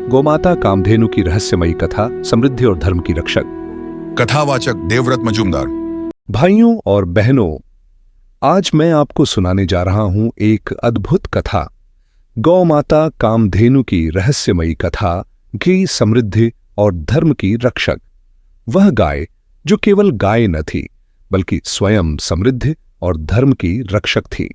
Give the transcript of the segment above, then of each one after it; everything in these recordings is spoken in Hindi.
गोमाता कामधेनु की रहस्यमयी कथा, समृद्धि और धर्म की रक्षक। कथावाचक देवव्रत मजूमदार। भाइयों और बहनों, आज मैं आपको सुनाने जा रहा हूं एक अद्भुत कथा, गौमाता कामधेनु की रहस्यमयी कथा की समृद्धि और धर्म की रक्षक। वह गाय जो केवल गाय न थी बल्कि स्वयं समृद्धि और धर्म की रक्षक थी।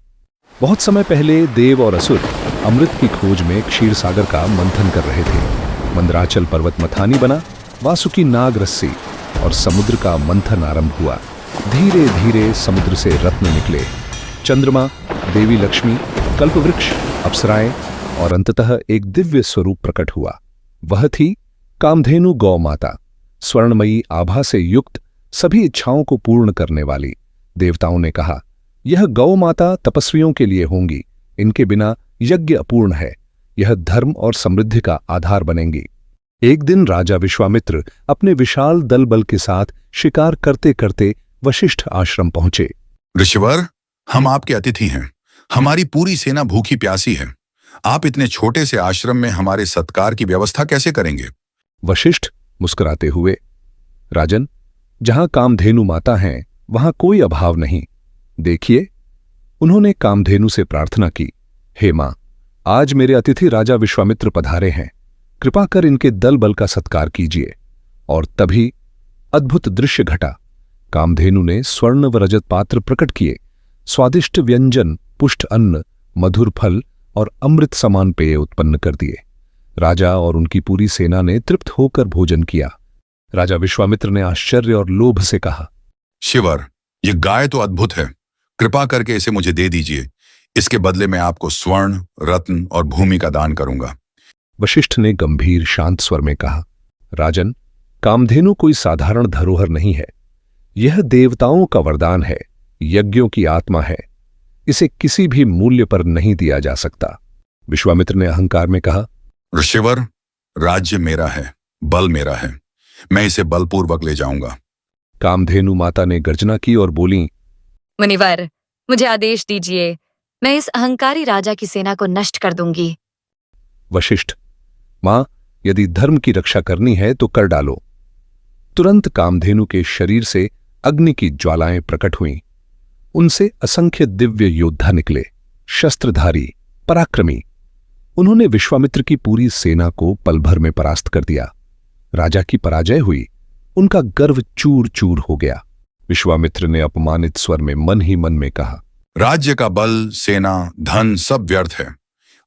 बहुत समय पहले देव और असुर अमृत की खोज में क्षीर सागर का मंथन कर रहे थे। मंदराचल पर्वत मथानी बना, वासुकी नाग रस्सी और समुद्र का मंथन आरंभ हुआ। धीरे धीरे समुद्र से रत्न निकले। चंद्रमा, देवी लक्ष्मी, कल्पवृक्ष, अप्सराएं और अंततः एक दिव्य स्वरूप प्रकट हुआ। वह थी कामधेनु गौ माता, स्वर्णमयी आभा से युक्त, सभी इच्छाओं को पूर्ण करने वाली। देवताओं ने कहा, यह गौ माता तपस्वियों के लिए होंगी, इनके बिना यज्ञ अपूर्ण है। यह धर्म और समृद्धि का आधार बनेंगी। एक दिन राजा विश्वामित्र अपने विशाल दल बल के साथ शिकार करते करते वशिष्ठ आश्रम पहुंचे। ऋषिवर, हम आपके अतिथि हैं। हमारी पूरी सेना भूखी प्यासी है। आप इतने छोटे से आश्रम में हमारे सत्कार की व्यवस्था कैसे करेंगे? वशिष्ठ मुस्कुराते हुए, राजन, जहां कामधेनु माता हैं वहां कोई अभाव नहीं। देखिए, उन्होंने कामधेनु से प्रार्थना की, हे मां, आज मेरे अतिथि राजा विश्वामित्र पधारे हैं, कृपा कर इनके दल बल का सत्कार कीजिए। और तभी अद्भुत दृश्य घटा। कामधेनु ने स्वर्ण व रजत पात्र प्रकट किए। स्वादिष्ट व्यंजन, पुष्ट अन्न, मधुर फल और अमृत समान पेय उत्पन्न कर दिए। राजा और उनकी पूरी सेना ने तृप्त होकर भोजन किया। राजा विश्वामित्र ने आश्चर्य और लोभ से कहा, शिवर, यह गाय तो अद्भुत है। कृपा करके इसे मुझे दे दीजिए। इसके बदले मैं आपको स्वर्ण, रत्न और भूमि का दान करूंगा। वशिष्ठ ने गंभीर शांत स्वर में कहा, राजन, कामधेनु कोई साधारण धरोहर नहीं है। यह देवताओं का वरदान है, यज्ञों की आत्मा है। इसे किसी भी मूल्य पर नहीं दिया जा सकता। विश्वामित्र ने अहंकार में कहा, ऋषिवर, राज्य मेरा है, बल मेरा है। मैं इसे बलपूर्वक ले जाऊंगा। कामधेनु माता ने गर्जना की और बोली, मुनिवर, मुझे आदेश दीजिए, मैं इस अहंकारी राजा की सेना को नष्ट कर दूंगी। वशिष्ठ, मां, यदि धर्म की रक्षा करनी है तो कर डालो। तुरंत कामधेनु के शरीर से अग्नि की ज्वालाएं प्रकट हुईं। उनसे असंख्य दिव्य योद्धा निकले, शस्त्रधारी, पराक्रमी। उन्होंने विश्वामित्र की पूरी सेना को पल भर में परास्त कर दिया। राजा की पराजय हुई, उनका गर्व चूर चूर हो गया। विश्वामित्र ने अपमानित स्वर में मन ही मन में कहा, राज्य का बल, सेना, धन सब व्यर्थ है।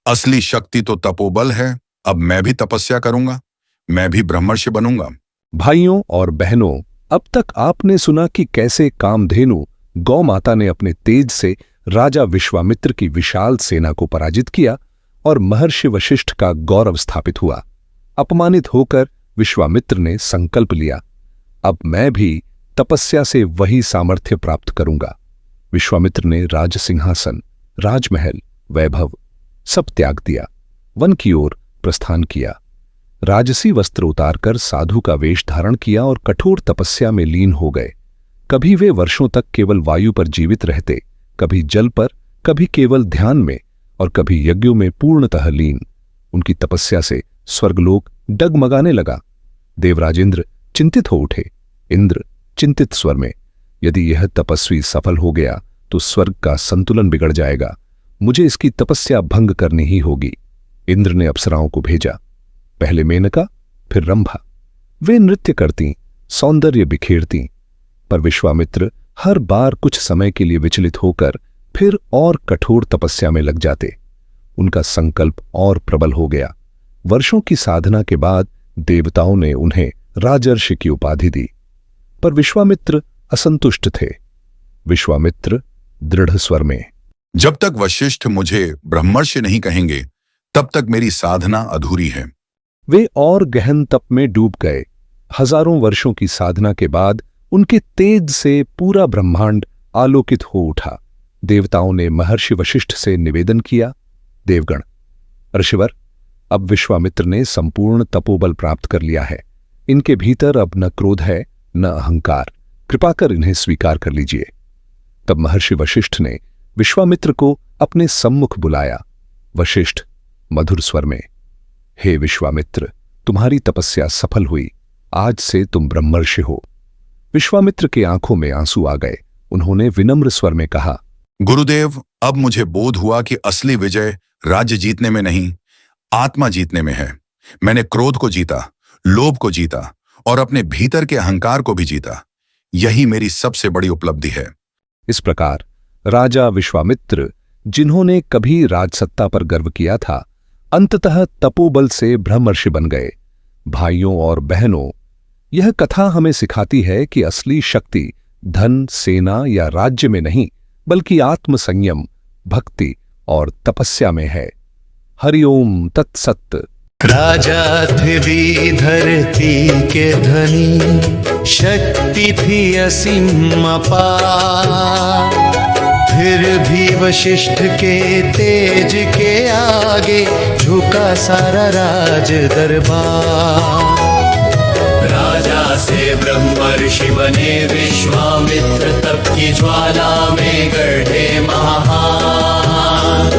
असली शक्ति तो तपोबल है। अब मैं भी तपस्या करूंगा, मैं भी ब्रह्मर्षि बनूंगा। भाइयों और बहनों, अब तक आपने सुना कि कैसे कामधेनु गौ माता ने अपने तेज से राजा विश्वामित्र की विशाल सेना को पराजित किया और महर्षि वशिष्ठ का गौरव स्थापित हुआ। अपमानित होकर विश्वामित्र ने संकल्प लिया, अब मैं भी तपस्या से वही सामर्थ्य प्राप्त करूंगा। विश्वामित्र ने राजसिंहासन, राजमहल, वैभव सब त्याग दिया, वन की ओर प्रस्थान किया। राजसी वस्त्र उतारकर साधु का वेश धारण किया और कठोर तपस्या में लीन हो गए। कभी वे वर्षों तक केवल वायु पर जीवित रहते, कभी जल पर, कभी केवल ध्यान में और कभी यज्ञों में पूर्णतः लीन। उनकी तपस्या से स्वर्गलोक डगमगाने लगा। देवराजेंद्र चिंतित हो उठे। इंद्र चिंतित स्वर में, यदि यह तपस्वी सफल हो गया तो स्वर्ग का संतुलन बिगड़ जाएगा। मुझे इसकी तपस्या भंग करनी ही होगी। इंद्र ने अप्सराओं को भेजा, पहले मेनका, फिर रंभा। वे नृत्य करती, सौंदर्य बिखेरती, पर विश्वामित्र हर बार कुछ समय के लिए विचलित होकर फिर और कठोर तपस्या में लग जाते। उनका संकल्प और प्रबल हो गया। वर्षों की साधना के बाद देवताओं ने उन्हें राजर्षि की उपाधि दी, पर विश्वामित्र असंतुष्ट थे। विश्वामित्र दृढ़ स्वर में, जब तक वशिष्ठ मुझे ब्रह्मर्षि नहीं कहेंगे तब तक मेरी साधना अधूरी है। वे और गहन तप में डूब गए। हजारों वर्षों की साधना के बाद उनके तेज से पूरा ब्रह्मांड आलोकित हो उठा। देवताओं ने महर्षि वशिष्ठ से निवेदन किया, देवगण, ऋषिवर, अब विश्वामित्र ने संपूर्ण तपोबल प्राप्त कर लिया है। इनके भीतर अब न क्रोध है न अहंकार। कृपा कर इन्हें स्वीकार कर लीजिए। तब महर्षि वशिष्ठ ने विश्वामित्र को अपने सम्मुख बुलाया। वशिष्ठ मधुर स्वर में, हे विश्वामित्र, तुम्हारी तपस्या सफल हुई, आज से तुम ब्रह्मर्षि हो। विश्वामित्र की आंखों में आंसू आ गए। उन्होंने विनम्र स्वर में कहा, गुरुदेव, अब मुझे बोध हुआ कि असली विजय राज्य जीतने में नहीं, आत्मा जीतने में है। मैंने क्रोध को जीता, लोभ को जीता और अपने भीतर के अहंकार को भी जीता। यही मेरी सबसे बड़ी उपलब्धि है। इस प्रकार राजा विश्वामित्र, जिन्होंने कभी राजसत्ता पर गर्व किया था, अंततः तपोबल से ब्रह्मर्षि बन गए। भाइयों और बहनों, यह कथा हमें सिखाती है कि असली शक्ति धन, सेना या राज्य में नहीं, बल्कि आत्म संयम, भक्ति और तपस्या में है। हरिओम तत्सत। राजा थे भी धरती के धनी, शक्ति थी असीम अपार, फिर भी वशिष्ठ के तेज के आगे झुका सारा राज दरबार। राजा से ब्रह्मर्षि बने विश्वामित्र, तप की ज्वाला में गढ़े महान।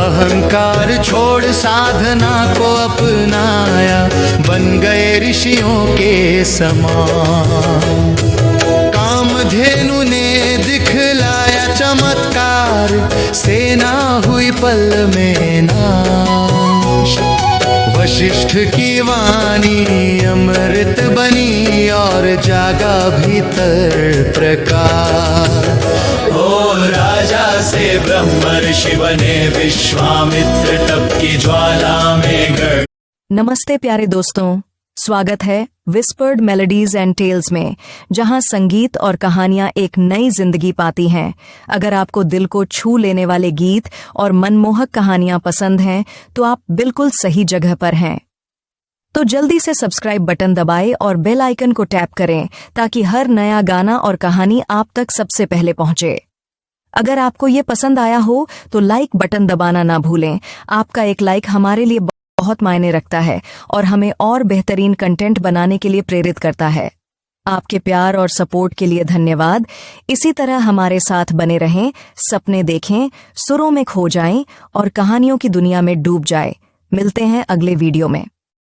अहंकार छोड़ साधना को अपनाया, बन गए ऋषियों के समान। कामधेनु ने दिखलाया चमत्कार, सेना हुई पल में नाश। वशिष्ठ की वाणी अमृत बनी और जागा भीतर प्रकाश। ओ राजा से ब्रह्मर्षि बने विश्वामित्र, तप की ज्वाला में गढ़। नमस्ते प्यारे दोस्तों, स्वागत है विस्पर्ड मेलोडीज एंड टेल्स में, जहां संगीत और कहानियां एक नई जिंदगी पाती हैं। अगर आपको दिल को छू लेने वाले गीत और मनमोहक कहानियां पसंद हैं, तो आप बिल्कुल सही जगह पर हैं। तो जल्दी से सब्सक्राइब बटन दबाएं और बेल आइकन को टैप करें, ताकि हर नया गाना और कहानी आप तक सबसे पहले पहुंचे। अगर आपको ये पसंद आया हो तो लाइक बटन दबाना ना भूलें। आपका एक लाइक हमारे लिए बहुत मायने रखता है और हमें और बेहतरीन कंटेंट बनाने के लिए प्रेरित करता है। आपके प्यार और सपोर्ट के लिए धन्यवाद। इसी तरह हमारे साथ बने रहें, सपने देखें, सुरों में खो जाएं और कहानियों की दुनिया में डूब जाएं। मिलते हैं अगले वीडियो में।